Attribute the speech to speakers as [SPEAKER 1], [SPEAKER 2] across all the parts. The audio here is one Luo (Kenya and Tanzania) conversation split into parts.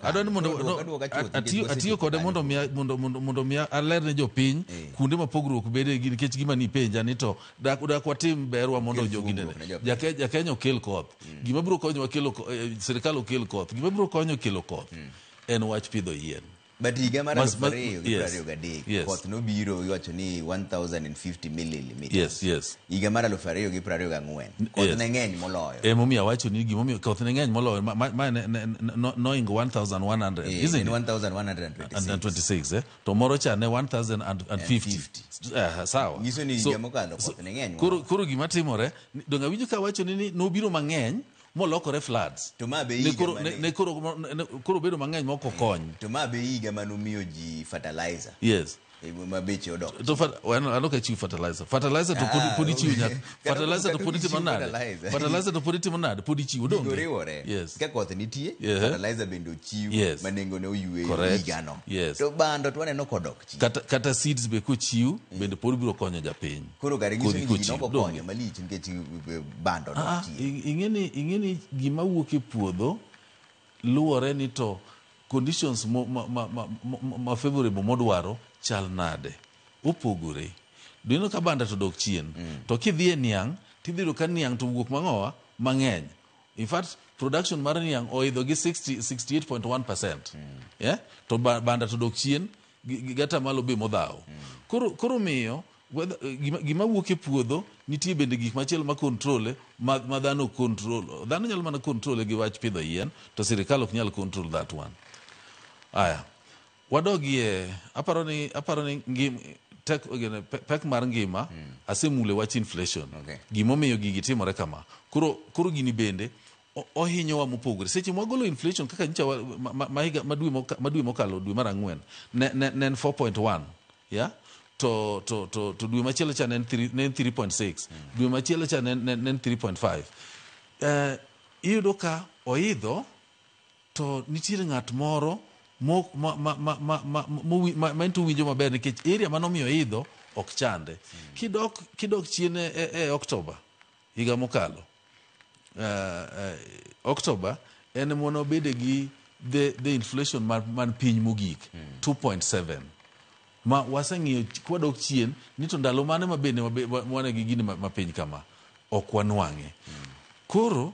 [SPEAKER 1] adoni mondo atiyo kode mondo mi alerne jopiny kunde ma pogruok bede gi nikech gima ni penja ni to dak watim berwa mondo joginene jakenya okel koth gima biro konyo kelo sirikal okel koth gima biro konyo kelo koth en wach pidho yien.
[SPEAKER 2] But higa mar 2023 koth nobiro iwacho ni 1050 milliliters.
[SPEAKER 1] Yes.
[SPEAKER 2] Higa mar 2024 koth ne ng'eny moloyo.
[SPEAKER 1] Momiyo awacho ni gimomiyo koth ne ng'eny moloyo ma noingo 1100 isn't it?
[SPEAKER 2] 1126
[SPEAKER 1] to moro cha ne 1050 sawa.
[SPEAKER 2] Nyiso ni higa mokalo koth ne ng'eny.
[SPEAKER 1] Koro gima timore donga winjo ka wacho ni nobiro mang'eny molokore floods
[SPEAKER 2] to ma be
[SPEAKER 1] koro bedo mang'eny moko kony
[SPEAKER 2] to ma be higa manomiyo ji fertilizer.
[SPEAKER 1] Yes.
[SPEAKER 2] Ma beche odok
[SPEAKER 1] to aloka chiw fertilizer to podi chiw nyak fertilizer to podi timo nade podi chiw donge
[SPEAKER 2] goriwore.
[SPEAKER 1] Yes.
[SPEAKER 2] Ka koth nitie fertilizer bendo chiw manengo ne oyue higa no. To bando to waneno kodok chiw
[SPEAKER 1] kata seeds be kochiw bende pod biro konyo japiny.
[SPEAKER 2] Koro gari nyiso ni ji noko konyo malich nikech bando dok chiw.
[SPEAKER 1] ingeni gima wuok e puodho luwore ni to conditions ma favorable modwaro chal nade opogore. Dino ka banda to dok chien to kidhi e niang tidhiro ka niang to wuok mang'owa mang'eny. In fact production mar niang oidho gi 68.1%. Yeah? To banda to dok chien gata malo be modhaw. Koro miyo gima wuok e puodho nitie bende gik machielo ma control ma dhano control. Dhano nyalo mana control gi wach pidho yien to sirikal ok nyal control that one. Aya wadogie aparo ni pek mar ngima asemule wach inflation. Gimomiyo gigi timore kama koro gini bende ohinyowa mopogore seche mwagolo inflation kaka nyicha madwe mokalo dwe mar ang'wen ne 4.1 yeah to dwe machielo cha ne 3.6 dwe machielo cha ne 3.5 iyudo ka oidho to nitiere ng'at moro mento winjo maber nikech area manomiyo idho ok chande kidok chien e Oktoba higa mokalo Oktoba en mono bede gi the inflation man piny mogik 2.7 ma waseng'iyo kwadok chien ni to ndalo mane mabende wane gi gini mapiny kama ok wanwang'e. Koro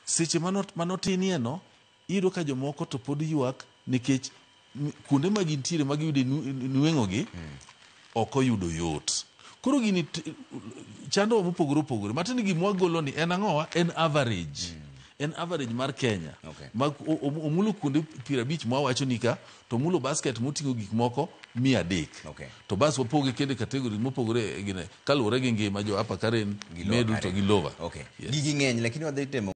[SPEAKER 1] seche manotinie no iyudo ka jomoko to pod ywak nikech kuonde ma gintiere ma giyude nweng'ogi ok oyudo yot. Koro gini chando mopogore opogore matini gimwagolo ni en ang'owa en average mar Kenya omulo kuonde 50 mwawacho ni ka to mulo basket moting'o gik moko 300 to bas wapoge kende kategori mopogore gine kaluwore gi ngima jo hapa Karen Meru to gi Lower.
[SPEAKER 2] Gigi ng'eny lakini wadhi temo